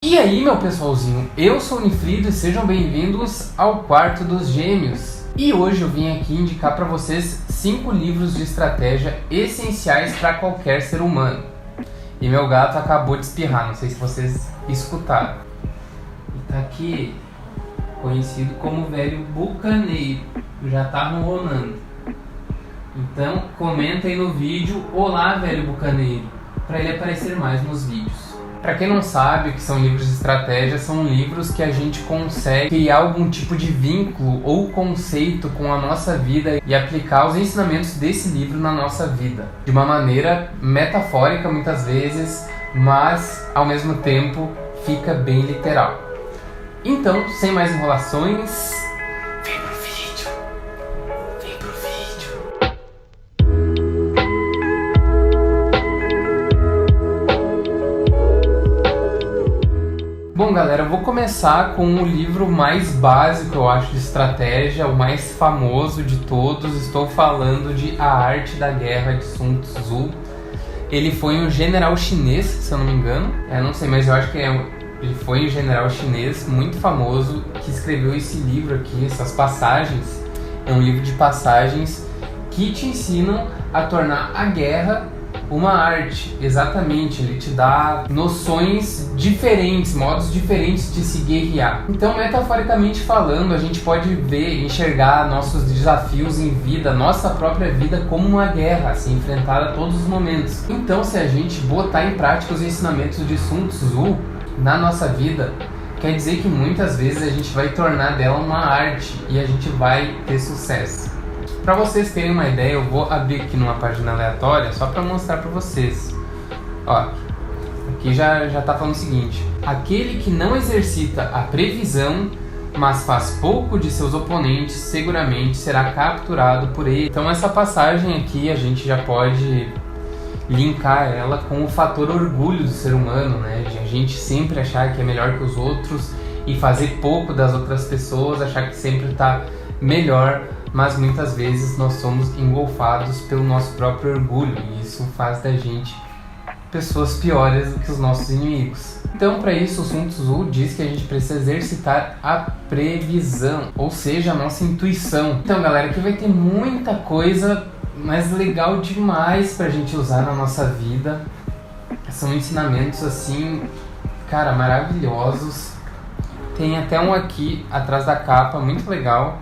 E aí, meu pessoalzinho, eu sou o Nifrido e sejam bem-vindos ao Quarto dos Gêmeos. E hoje eu vim aqui indicar para vocês 5 livros de estratégia essenciais para qualquer ser humano. E meu gato acabou de espirrar, não sei se vocês escutaram. E tá aqui, conhecido como velho bucaneiro, já tá ronronando. Então comenta aí no vídeo, olá velho bucaneiro, para ele aparecer mais nos vídeos. Para quem não sabe o que são livros de estratégia, são livros que a gente consegue criar algum tipo de vínculo ou conceito com a nossa vida e aplicar os ensinamentos desse livro na nossa vida. De uma maneira metafórica muitas vezes, mas ao mesmo tempo fica bem literal. Então, sem mais enrolações, vem pro vídeo! Vem pro vídeo! Bom, galera, eu vou começar com o livro mais básico, eu acho, de estratégia, o mais famoso de todos. Estou falando de A Arte da Guerra, de Sun Tzu. Ele foi um general chinês, se eu não me engano. Não sei, mas eu acho que ele foi um general chinês muito famoso que escreveu esse livro aqui, essas passagens. É um livro de passagens que te ensinam a tornar a guerra uma arte, exatamente. Ele te dá noções diferentes, modos diferentes de se guerrear. Então, metaforicamente falando, a gente pode ver, enxergar nossos desafios em vida, nossa própria vida como uma guerra, a ser enfrentada a todos os momentos. Então, se a gente botar em prática os ensinamentos de Sun Tzu na nossa vida, quer dizer que muitas vezes a gente vai tornar dela uma arte e a gente vai ter sucesso. Para vocês terem uma ideia, eu vou abrir aqui numa página aleatória só para mostrar para vocês. Ó, aqui já tá falando o seguinte: aquele que não exercita a previsão, mas faz pouco de seus oponentes, seguramente será capturado por ele. Então essa passagem aqui a gente já pode linkar ela com o fator orgulho do ser humano, né? De a gente sempre achar que é melhor que os outros e fazer pouco das outras pessoas, achar que sempre tá melhor. Mas muitas vezes nós somos engolfados pelo nosso próprio orgulho e isso faz da gente pessoas piores do que os nossos inimigos. Então, para isso, o Sun Tzu diz que a gente precisa exercitar a previsão, ou seja, a nossa intuição. Então, galera, aqui vai ter muita coisa, mas legal demais pra gente usar na nossa vida. São ensinamentos assim, cara, maravilhosos. Tem até um aqui atrás da capa, muito legal,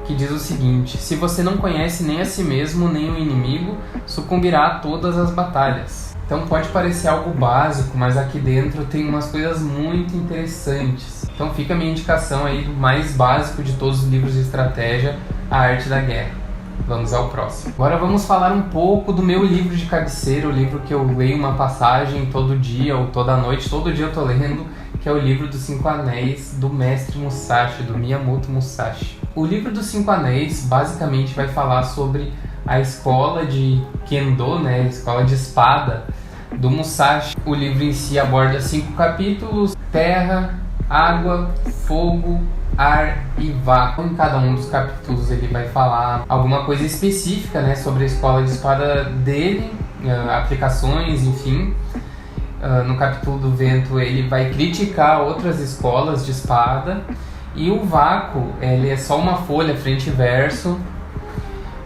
que diz o seguinte: se você não conhece nem a si mesmo nem o inimigo, sucumbirá a todas as batalhas. Então pode parecer algo básico, mas aqui dentro tem umas coisas muito interessantes. Então fica a minha indicação aí do mais básico de todos os livros de estratégia, A Arte da Guerra. Vamos ao próximo. Agora vamos falar um pouco do meu livro de cabeceira, o livro que eu leio uma passagem todo dia ou toda noite. Todo dia eu tô lendo, que é o livro dos 5 Anéis do Mestre Musashi, do Miyamoto Musashi. O livro dos 5 Anéis basicamente vai falar sobre a escola de Kendo, né, a escola de espada do Musashi. O livro em si aborda 5 capítulos: terra, água, fogo, ar e vácuo. Em cada um dos capítulos ele vai falar alguma coisa específica, né, sobre a escola de espada dele, aplicações, enfim. No capítulo do vento ele vai criticar outras escolas de espada. E o vácuo, ele é só uma folha, frente e verso,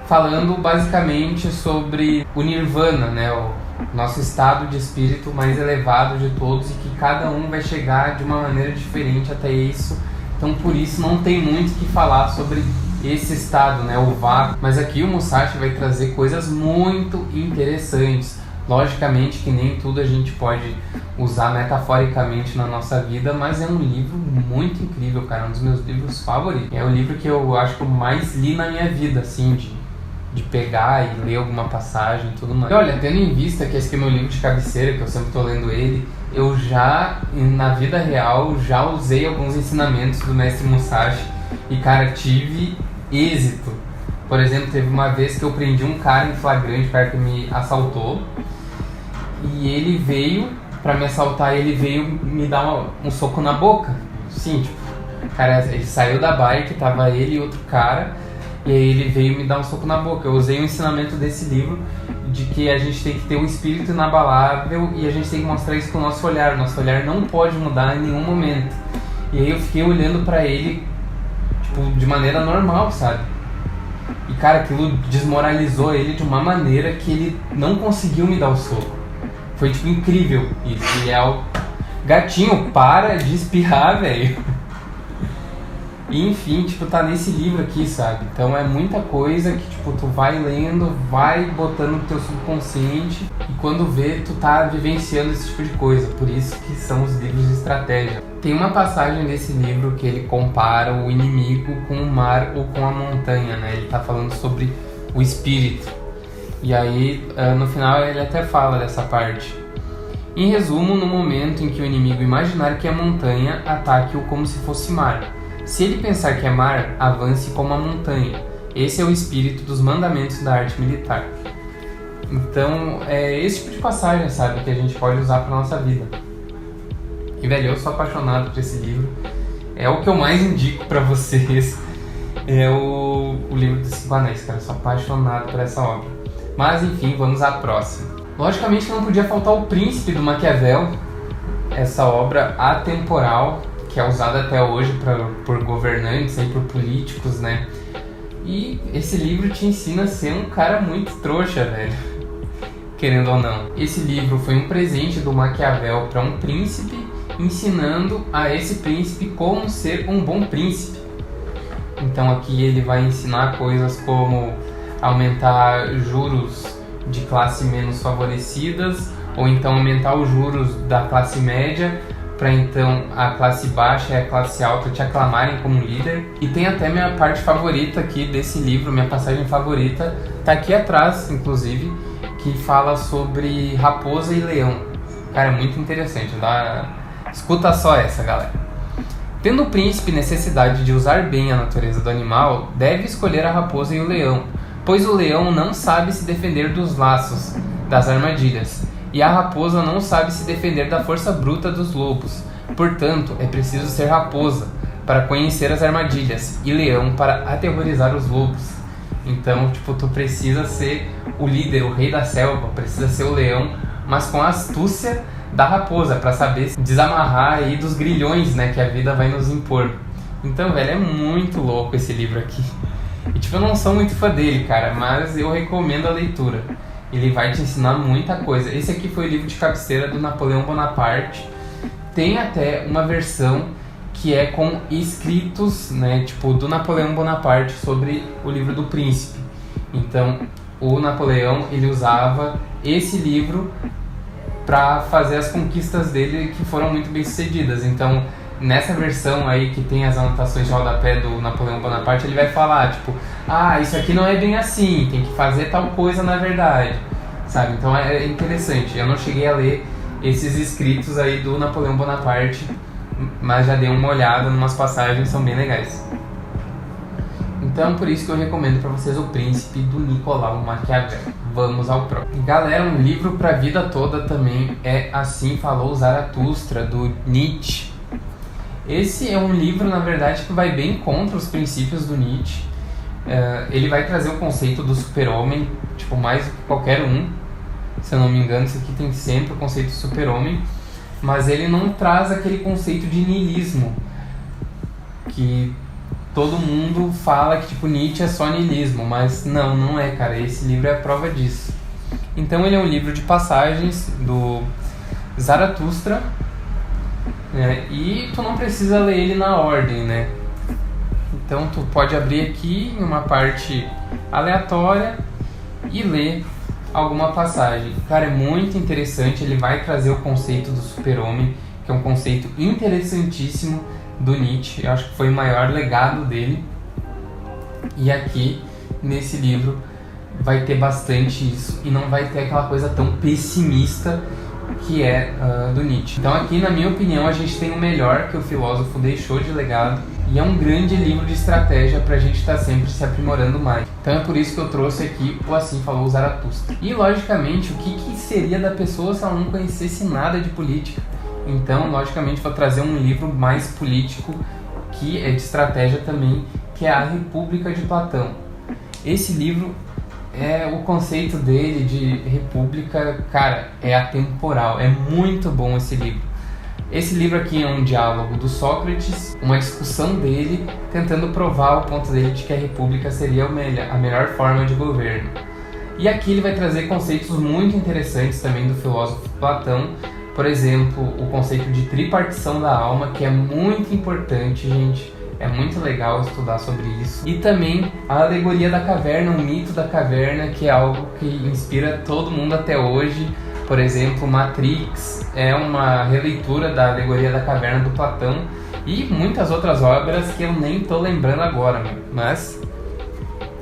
falando basicamente sobre o nirvana, né, o nosso estado de espírito mais elevado de todos, e que cada um vai chegar de uma maneira diferente até isso. Então por isso não tem muito o que falar sobre esse estado, né, o vácuo. Mas aqui o Musashi vai trazer coisas muito interessantes. Logicamente que nem tudo a gente pode usar metaforicamente na nossa vida, mas é um livro muito incrível, cara, um dos meus livros favoritos. É o livro que eu acho que eu mais li na minha vida, assim, de pegar e ler alguma passagem e tudo mais. E olha, tendo em vista que esse aqui é meu livro de cabeceira, que eu sempre tô lendo ele, eu já, na vida real, já usei alguns ensinamentos do Mestre Musashi e, cara, tive êxito. Por exemplo, teve uma vez que eu prendi um cara em flagrante, um cara que me assaltou, e ele veio pra me assaltar, ele veio me dar um soco na boca. Sim, tipo, cara, ele saiu da bike, tava ele e outro cara, e aí ele veio me dar um soco na boca. Eu usei o ensinamento desse livro de que a gente tem que ter um espírito inabalável e a gente tem que mostrar isso com o nosso olhar. Nosso olhar não pode mudar em nenhum momento. E aí eu fiquei olhando pra ele, tipo, de maneira normal, sabe? E cara, aquilo desmoralizou ele de uma maneira que ele não conseguiu me dar o soco. Foi tipo incrível isso. E é o gatinho, para de espirrar, velho. E enfim, tipo, tá nesse livro aqui, sabe? Então é muita coisa que, tipo, tu vai lendo, vai botando no teu subconsciente e quando vê, tu tá vivenciando esse tipo de coisa. Por isso que são os livros de estratégia. Tem uma passagem nesse livro que ele compara o inimigo com o mar ou com a montanha, né? Ele tá falando sobre o espírito. E aí, no final, ele até fala dessa parte. Em resumo, no momento em que o inimigo imaginar que é montanha, ataque-o como se fosse mar. Se ele pensar que é mar, avance como a montanha. Esse é o espírito dos mandamentos da arte militar. Então, é esse tipo de passagem, sabe, que a gente pode usar pra nossa vida. E, velho, eu sou apaixonado por esse livro. É o que eu mais indico pra vocês. É o livro dos 5 Anéis, cara. Eu sou apaixonado por essa obra. Mas, enfim, vamos à próxima. Logicamente não podia faltar O Príncipe, do Maquiavel. Essa obra atemporal, que é usada até hoje por governantes e por políticos, né? E esse livro te ensina a ser um cara muito trouxa, velho. Querendo ou não. Esse livro foi um presente do Maquiavel para um príncipe, ensinando a esse príncipe como ser um bom príncipe. Então aqui ele vai ensinar coisas como aumentar juros de classe menos favorecidas, ou então aumentar os juros da classe média, para então a classe baixa e a classe alta te aclamarem como líder. E tem até minha parte favorita aqui desse livro, minha passagem favorita, tá aqui atrás, inclusive, que fala sobre raposa e leão. Cara, é muito interessante, escuta só essa, galera. Tendo o príncipe necessidade de usar bem a natureza do animal, deve escolher a raposa e o leão, pois o leão não sabe se defender dos laços, das armadilhas, e a raposa não sabe se defender da força bruta dos lobos. Portanto, é preciso ser raposa para conhecer as armadilhas e leão para aterrorizar os lobos. Então, tipo, tu precisa ser o líder, o rei da selva, precisa ser o leão, mas com a astúcia da raposa, para saber desamarrar aí dos grilhões, né, que a vida vai nos impor. Então, velho, é muito louco esse livro aqui. E, tipo, eu não sou muito fã dele, cara, mas eu recomendo a leitura. Ele vai te ensinar muita coisa. Esse aqui foi o livro de cabeceira do Napoleão Bonaparte. Tem até uma versão que é com escritos, né, tipo, do Napoleão Bonaparte sobre o livro do Príncipe. Então, o Napoleão, ele usava esse livro para fazer as conquistas dele, que foram muito bem sucedidas. Então, nessa versão aí que tem as anotações de rodapé do Napoleão Bonaparte, ele vai falar, tipo, isso aqui não é bem assim, tem que fazer tal coisa na verdade, sabe? Então é interessante. Eu não cheguei a ler esses escritos aí do Napoleão Bonaparte, mas já dei uma olhada em umas passagens, são bem legais. Então por isso que eu recomendo para vocês O Príncipe, do Nicolau Maquiavel. Vamos ao próximo. Galera, um livro pra vida toda também é Assim Falou Zaratustra, do Nietzsche. Esse é um livro, na verdade, que vai bem contra os princípios do Nietzsche. Ele vai trazer o conceito do super-homem, tipo, mais do que qualquer um. Se eu não me engano, isso aqui tem sempre o conceito do super-homem. Mas ele não traz aquele conceito de niilismo, que todo mundo fala que, tipo, Nietzsche é só niilismo. Mas não é, cara. Esse livro é a prova disso. Então ele é um livro de passagens do Zaratustra, e tu não precisa ler ele na ordem, né? Então tu pode abrir aqui em uma parte aleatória e ler alguma passagem. Cara, é muito interessante. Ele vai trazer o conceito do super-homem, que é um conceito interessantíssimo do Nietzsche. Eu acho que foi o maior legado dele. E aqui nesse livro vai ter bastante isso, e não vai ter aquela coisa tão pessimista que é do Nietzsche. Então aqui, na minha opinião, a gente tem o melhor que o filósofo deixou de legado, e é um grande livro de estratégia pra gente estar sempre se aprimorando mais. Então é por isso que eu trouxe aqui o Assim Falou Zaratustra. E logicamente, o que seria da pessoa se ela não conhecesse nada de política? Então, logicamente, vou trazer um livro mais político, que é de estratégia também, que é A República de Platão. Esse livro o conceito dele de república, cara, é atemporal. É muito bom esse livro. Esse livro aqui é um diálogo do Sócrates, uma discussão dele, tentando provar o ponto dele de que a república seria a melhor forma de governo. E aqui ele vai trazer conceitos muito interessantes também do filósofo Platão. Por exemplo, o conceito de tripartição da alma, que é muito importante, gente. É muito legal estudar sobre isso. E também a alegoria da caverna, o mito da caverna, que é algo que inspira todo mundo até hoje. Por exemplo, Matrix é uma releitura da alegoria da caverna do Platão. E muitas outras obras que eu nem tô lembrando agora, mas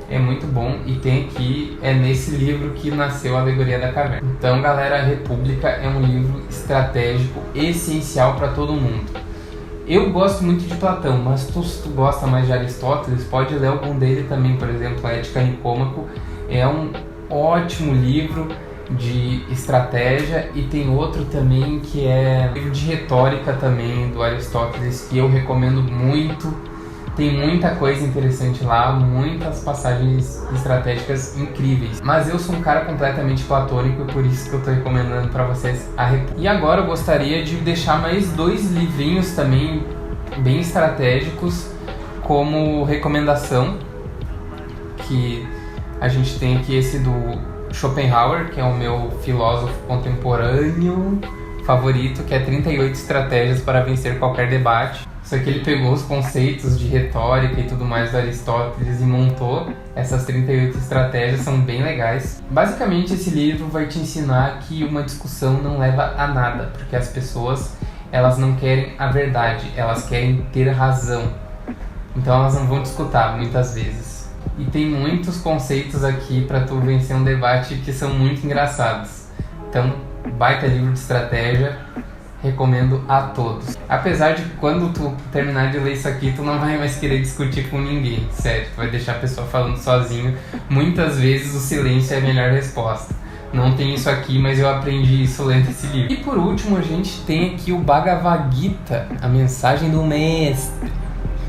é muito bom. E tem aqui, é nesse livro que nasceu a alegoria da caverna. Então, galera, a República é um livro estratégico, essencial para todo mundo. Eu gosto muito de Platão, mas se tu gosta mais de Aristóteles, pode ler algum dele também. Por exemplo, a Ética Nicômaco é um ótimo livro de estratégia. E tem outro também que é livro de retórica também, do Aristóteles, que eu recomendo muito. Tem muita coisa interessante lá, muitas passagens estratégicas incríveis. Mas eu sou um cara completamente platônico e por isso que eu tô recomendando para vocês a República. E agora eu gostaria de deixar mais 2 livrinhos também bem estratégicos como recomendação. Que a gente tem aqui esse do Schopenhauer, que é o meu filósofo contemporâneo favorito, que é 38 estratégias para vencer qualquer debate. Só que ele pegou os conceitos de retórica e tudo mais do Aristóteles e montou essas 38 estratégias, são bem legais. Basicamente, esse livro vai te ensinar que uma discussão não leva a nada, porque as pessoas, elas não querem a verdade, elas querem ter razão. Então elas não vão discutir muitas vezes. E tem muitos conceitos aqui para tu vencer um debate que são muito engraçados. Então, baita livro de estratégia. Recomendo a todos. Apesar de que quando tu terminar de ler isso aqui, tu não vai mais querer discutir com ninguém. Sério, tu vai deixar a pessoa falando sozinho. Muitas vezes o silêncio é a melhor resposta. Não tem isso aqui, mas eu aprendi isso lendo esse livro. E por último, a gente tem aqui o Bhagavad Gita, a mensagem do mestre.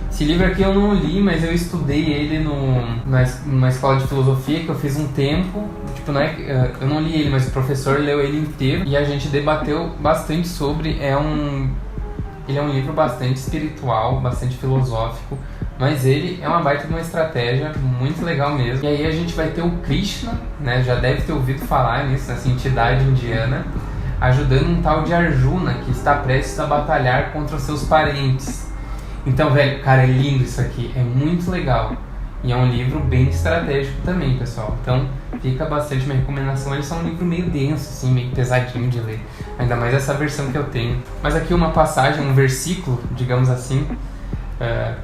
Esse livro aqui eu não li, mas eu estudei ele numa escola de filosofia que eu fiz um tempo. Tipo, eu não li ele, mas o professor leu ele inteiro e a gente debateu bastante sobre. Ele é um livro bastante espiritual, bastante filosófico, mas ele é uma baita de uma estratégia muito legal mesmo. E aí a gente vai ter o Krishna, né? Já deve ter ouvido falar nisso, nessa entidade indiana, ajudando um tal de Arjuna que está prestes a batalhar contra os seus parentes. Então, velho, cara, é lindo isso aqui, é muito legal. E é um livro bem estratégico também, pessoal. Então, fica bastante minha recomendação. Eles são um livro meio denso, assim, meio pesadinho de ler. Ainda mais essa versão que eu tenho. Mas aqui uma passagem, um versículo, digamos assim.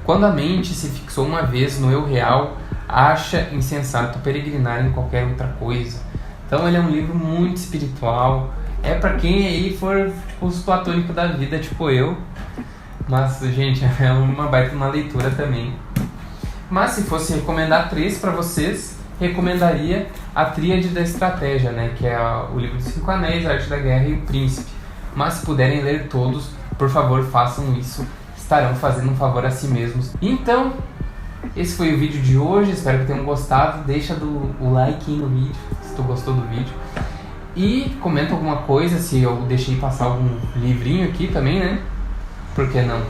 Quando a mente se fixou uma vez no eu real, acha insensato peregrinar em qualquer outra coisa. Então, ele é um livro muito espiritual. É pra quem aí for, tipo, os platônicos da vida, tipo eu. Mas, gente, é uma baita uma leitura também. Mas se fosse recomendar 3 para vocês, recomendaria a Tríade da Estratégia, né? Que é o livro dos 5 Anéis, a Arte da Guerra e o Príncipe. Mas se puderem ler todos, por favor, façam isso. Estarão fazendo um favor a si mesmos. Então, esse foi o vídeo de hoje. Espero que tenham gostado. Deixa o like aí no vídeo, se tu gostou do vídeo. E comenta alguma coisa, se eu deixei passar algum livrinho aqui também, né? Por que não?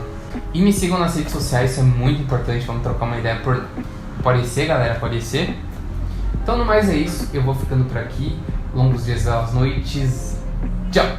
E me sigam nas redes sociais, isso é muito importante. Vamos trocar uma ideia. Pode ser, galera, pode ser. Então, no mais é isso. Eu vou ficando por aqui. Longos dias, belas noites. Tchau!